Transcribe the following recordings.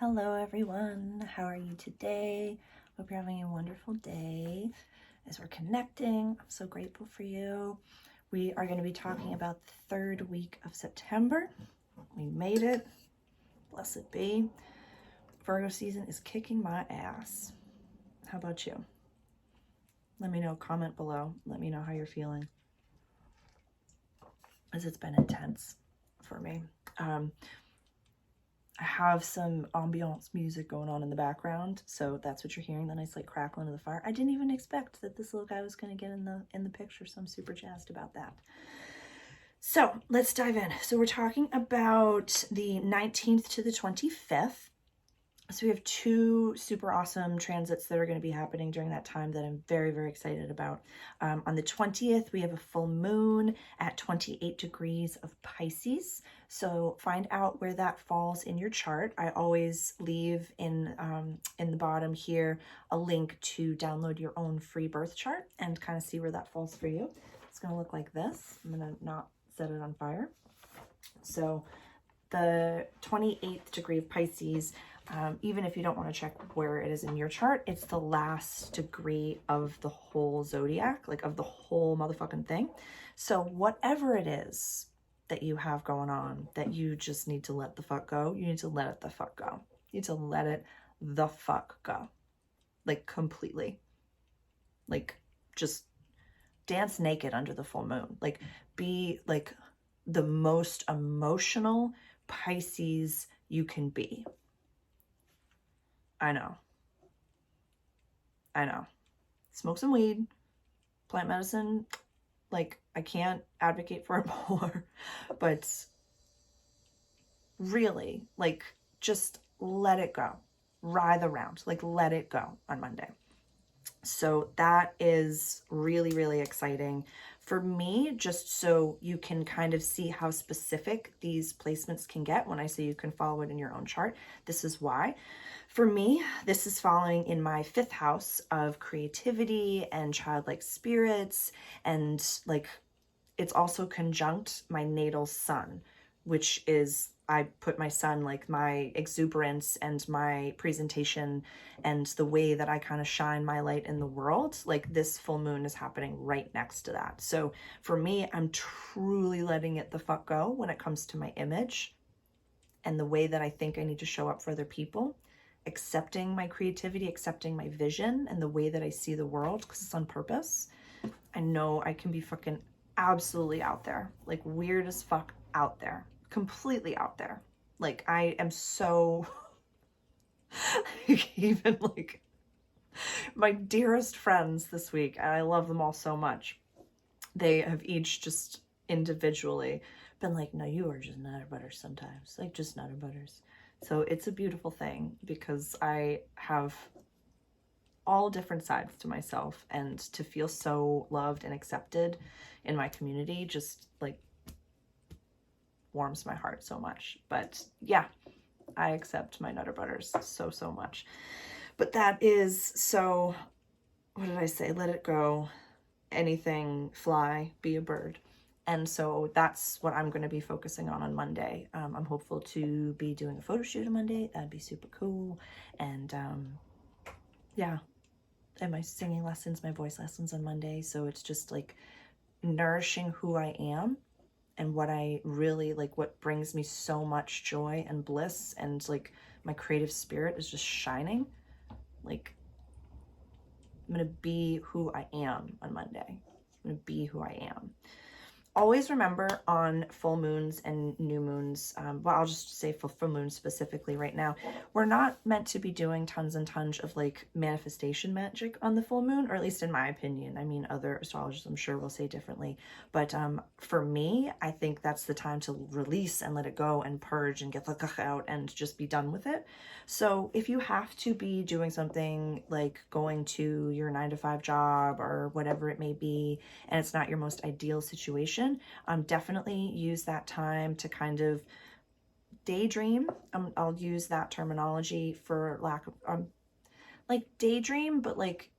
Hello everyone, how are you today? Hope you're having a wonderful day. As we're connecting, I'm so grateful for you. We are going to be talking about the third week of September. We made it. Blessed be. Virgo season is kicking my ass. How about you? Let me know, comment below. Let me know how you're feeling, as it's been intense for me. I have some ambiance music going on in the background, so that's what you're hearing, the nice like crackling of the fire. I didn't even expect that this little guy was going to get in the picture, so I'm super jazzed about that. So let's dive in. So we're talking about the 19th to the 25th. So we have two super awesome transits that are going to be happening during that time that I'm very, very excited about. On the 20th, we have a full moon at 28 degrees of Pisces. So find out where that falls in your chart. I always leave in the bottom here a link to download your own free birth chart and kind of see where that falls for you. It's going to look like this. I'm going to not set it on fire. So the 28th degree of Pisces, even if you don't want to check where it is in your chart, it's the last degree of the whole zodiac, like of the whole motherfucking thing. So whatever it is that you have going on that you just need to let the fuck go, you need to let it the fuck go. You need to let it the fuck go. Like completely. Like just dance naked under the full moon. Like be like the most emotional Pisces you can be. I know. Smoke some weed, plant medicine. Like, I can't advocate for it more, but really, like, just let it go. Ride the round. Like, let it go on Monday. So that is really, really exciting for me, just so you can kind of see how specific these placements can get. When I say you can follow it in your own chart, this is why. For me, this is falling in my 5th house of creativity and childlike spirits, and like it's also conjunct my natal sun, which is, I put my sun, like my exuberance and my presentation and the way that I kind of shine my light in the world, like this full moon is happening right next to that. So for me, I'm truly letting it the fuck go when it comes to my image and the way that I think I need to show up for other people, accepting my creativity, accepting my vision and the way that I see the world, because it's on purpose. I know I can be fucking absolutely out there, like weird as fuck out there, completely out there. Like I am so even like my dearest friends this week, and I love them all so much, they have each just individually been like, no, you are just nutter butters sometimes, like just nutter butters. So it's a beautiful thing because I have all different sides to myself, and to feel so loved and accepted in my community just like warms my heart so much. But yeah, I accept my nutter butters so much. But that is, so what did I say? Let it go. Anything, fly, be a bird. And so that's what I'm going to be focusing on Monday. I'm hopeful to be doing a photo shoot on Monday. That'd be super cool. And yeah, and my singing lessons, my voice lessons on Monday. So it's just like nourishing who I am and what I really like, what brings me so much joy and bliss, and like my creative spirit is just shining. Like I'm gonna be who I am on Monday. I'm gonna be who I am. Always remember on full moons and new moons, well, I'll just say for full moons specifically right now, we're not meant to be doing tons and tons of like manifestation magic on the full moon, or at least in my opinion. I mean, other astrologers I'm sure will say differently, but for me, I think that's the time to release and let it go and purge and get the kach out and just be done with it. So if you have to be doing something like going to your 9-to-5 job or whatever it may be, and it's not your most ideal situation, definitely use that time to kind of daydream. I'll use that terminology for lack of, like daydream, but like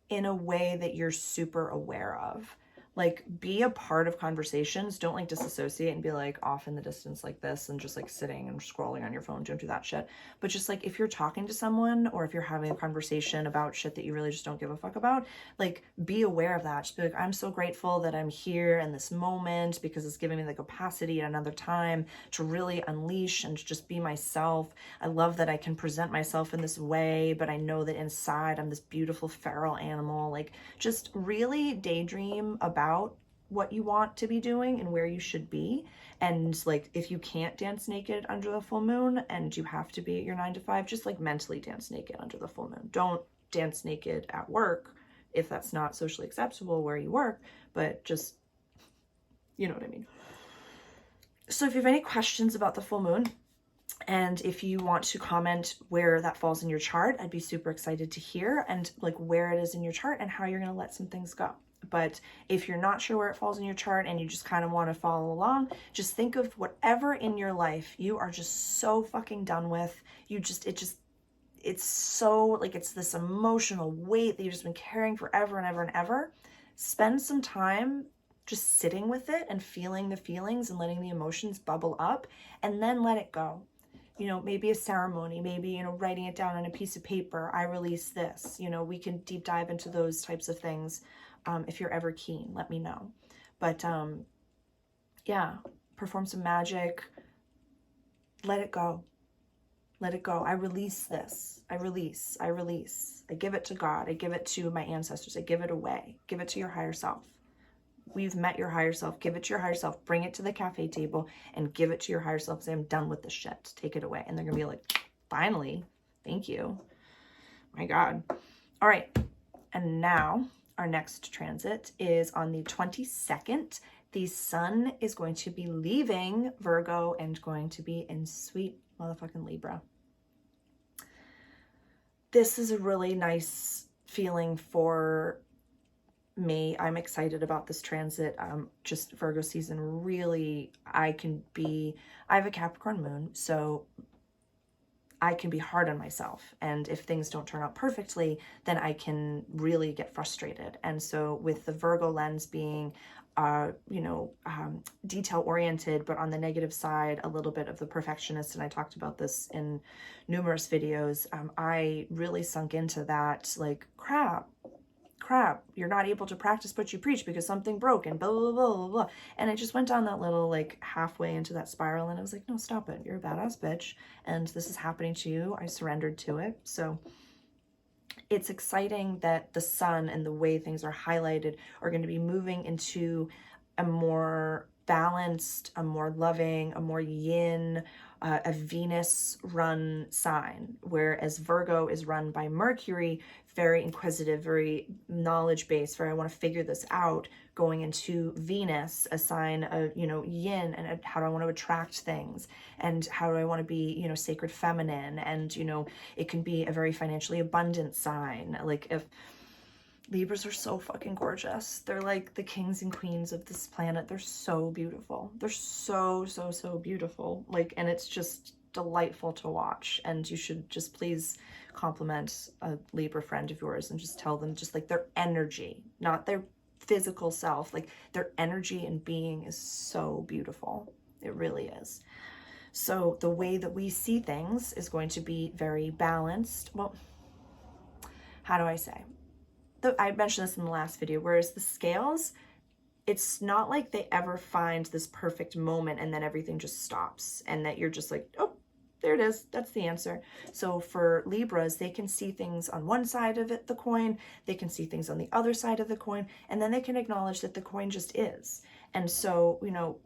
in a way that you're super aware of. Like, be a part of conversations. Don't like disassociate and be like off in the distance like this and just like sitting and scrolling on your phone. Don't do that shit. But just like, if you're talking to someone or if you're having a conversation about shit that you really just don't give a fuck about, like, be aware of that. Just be like, I'm so grateful that I'm here in this moment because it's giving me the capacity at another time to really unleash and just be myself. I love that I can present myself in this way, but I know that inside I'm this beautiful feral animal. Like, just really daydream about what you want to be doing and where you should be. And like, if you can't dance naked under the full moon and you have to be at your 9 to 5, just like mentally dance naked under the full moon. Don't dance naked at work if that's not socially acceptable where you work, but just, you know what I mean. So if you have any questions about the full moon, and if you want to comment where that falls in your chart, I'd be super excited to hear, and like where it is in your chart and how you're going to let some things go. But if you're not sure where it falls in your chart and you just kind of want to follow along, just think of whatever in your life you are just so fucking done with. It's so like, it's this emotional weight that you've just been carrying forever and ever and ever. Spend some time just sitting with it and feeling the feelings and letting the emotions bubble up, and then let it go. You know, maybe a ceremony, maybe, you know, writing it down on a piece of paper. I release this. You know, we can deep dive into those types of things. If you're ever keen, let me know. But yeah, perform some magic. Let it go. Let it go. I release this. I release. I release. I give it to God. I give it to my ancestors. I give it away. Give it to your higher self. We've met your higher self. Give it to your higher self. Bring it to the cafe table and give it to your higher self. Say, I'm done with this shit. Take it away. And they're going to be like, finally, thank you. My God. All right. And now our next transit is on the 22nd. The sun is going to be leaving Virgo and going to be in sweet motherfucking Libra. This is a really nice feeling for me. I'm excited about this transit. Just Virgo season, really, I have a Capricorn moon, so I can be hard on myself. And if things don't turn out perfectly, then I can really get frustrated. And so with the Virgo lens being, detail oriented, but on the negative side, a little bit of the perfectionist, and I talked about this in numerous videos, I really sunk into that, like, crap, you're not able to practice what you preach because something broke and blah, blah, blah, blah, blah. And I just went down that little, like, halfway into that spiral, and I was like, no, stop it. You're a badass bitch. And this is happening to you. I surrendered to it. So it's exciting that the sun and the way things are highlighted are going to be moving into a more balanced, a more loving, a more yin, a Venus run sign, whereas Virgo is run by Mercury, very inquisitive, very knowledge based, very I want to figure this out, going into Venus, a sign of, yin, and how do I want to attract things, and how do I want to be, sacred feminine, and, it can be a very financially abundant sign. Like, if Libras are so fucking gorgeous. They're like the kings and queens of this planet. They're so beautiful. They're so, so, so beautiful. Like, and it's just delightful to watch. And you should just please compliment a Libra friend of yours and just tell them just like their energy, not their physical self, like their energy and being is so beautiful. It really is. So the way that we see things is going to be very balanced. Well, how do I say? I mentioned this in the last video, whereas the scales, it's not like they ever find this perfect moment and then everything just stops and that you're just like, oh, there it is. That's the answer. So for Libras, they can see things on one side of it, the coin, they can see things on the other side of the coin, and then they can acknowledge that the coin just is. And so,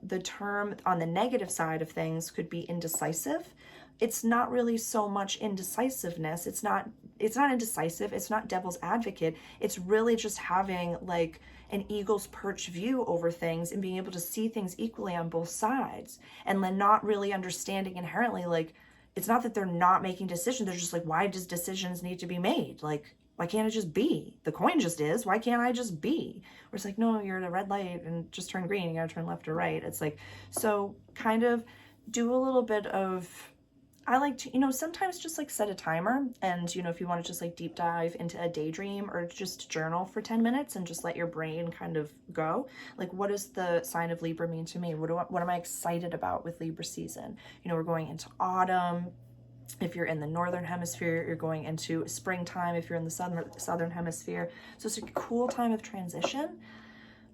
the term on the negative side of things could be indecisive. It's not really so much indecisiveness. It's not indecisive. It's not devil's advocate. It's really just having like an eagle's perch view over things and being able to see things equally on both sides, and then not really understanding inherently, like, it's not that they're not making decisions. They're just like, why does decisions need to be made? Like, why can't it just be? The coin just is. Why can't I just be? Where it's like, no, you're at a red light and just turn green. You gotta turn left or right. It's like, so kind of do a little bit of I like to, you know, sometimes just like set a timer, and, you know, if you want to just like deep dive into a daydream or just journal for 10 minutes and just let your brain kind of go. Like, what does the sign of Libra mean to me? What am I excited about with Libra season? You know, we're going into autumn. If you're in the northern hemisphere, you're going into springtime. If you're in the southern hemisphere, so it's a cool time of transition.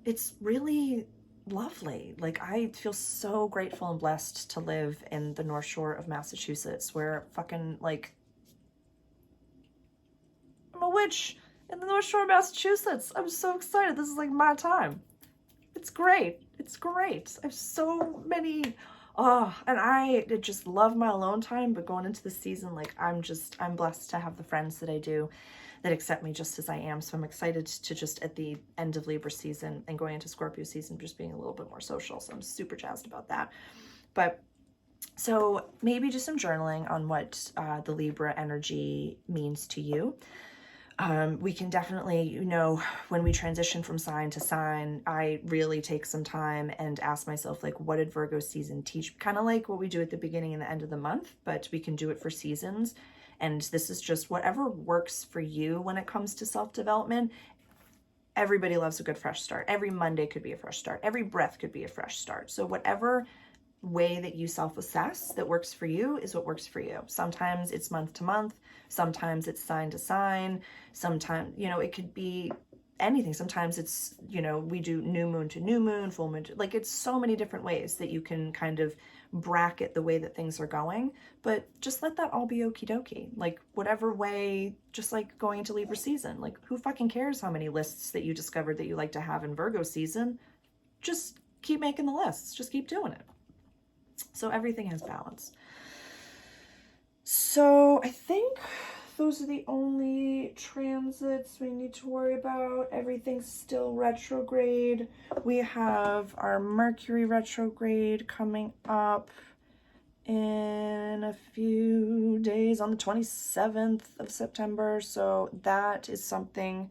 It's really lovely. Like, I feel so grateful and blessed to live in the North Shore of Massachusetts, where fucking, like, I'm a witch in the North Shore of Massachusetts. I'm so excited. This is like my time. It's great. It's great. I have so many, oh, and I just love my alone time, but going into the season, like, I'm blessed to have the friends that I do that accept me just as I am. So I'm excited to just at the end of Libra season and going into Scorpio season, just being a little bit more social. So I'm super jazzed about that. But so maybe just some journaling on what the Libra energy means to you. We can definitely, you know, when we transition from sign to sign, I really take some time and ask myself, like, what did Virgo season teach? Kind of like what we do at the beginning and the end of the month, but we can do it for seasons. And this is just whatever works for you when it comes to self-development. Everybody loves a good fresh start. Every Monday could be a fresh start. Every breath could be a fresh start. So whatever way that you self-assess that works for you is what works for you. Sometimes it's month to month, sometimes it's sign to sign, sometimes, you know, it could be anything. Sometimes it's, you know, we do new moon to new moon, full moon to, like, it's so many different ways that you can kind of bracket the way that things are going, but just let that all be okie dokie. Like, whatever way, just like going into Libra season, like, who fucking cares how many lists that you discovered that you like to have in Virgo season? Just keep making the lists, just keep doing it. So everything has balance. So I think those are the only transits we need to worry about. Everything's still retrograde. We have our Mercury retrograde coming up in a few days on the 27th of September. So that is something,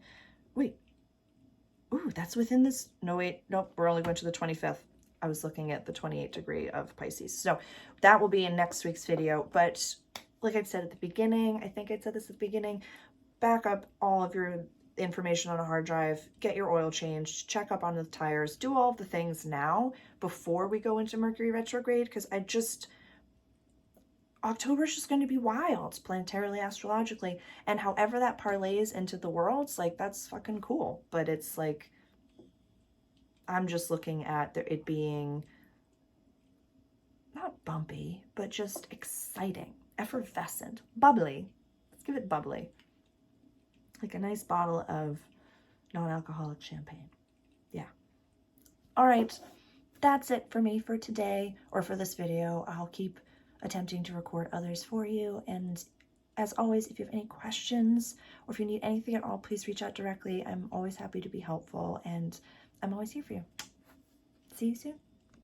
wait, ooh, that's within this, no, wait, nope, we're only going to the 25th. I was looking at the 28th degree of Pisces. So that will be in next week's video. But like I said at the beginning, I think I said this at the beginning, back up all of your information on a hard drive, get your oil changed, check up on the tires, do all of the things now before we go into Mercury retrograde, because October is just going to be wild, planetarily, astrologically, and however that parlays into the worlds, like, that's fucking cool. But it's like, I'm just looking at it being not bumpy, but just exciting, effervescent, bubbly. Let's give it bubbly. Like a nice bottle of non-alcoholic champagne. Yeah. All right. That's it for me for today, or for this video. I'll keep attempting to record others for you. And as always, if you have any questions or if you need anything at all, please reach out directly. I'm always happy to be helpful, and I'm always here for you. See you soon.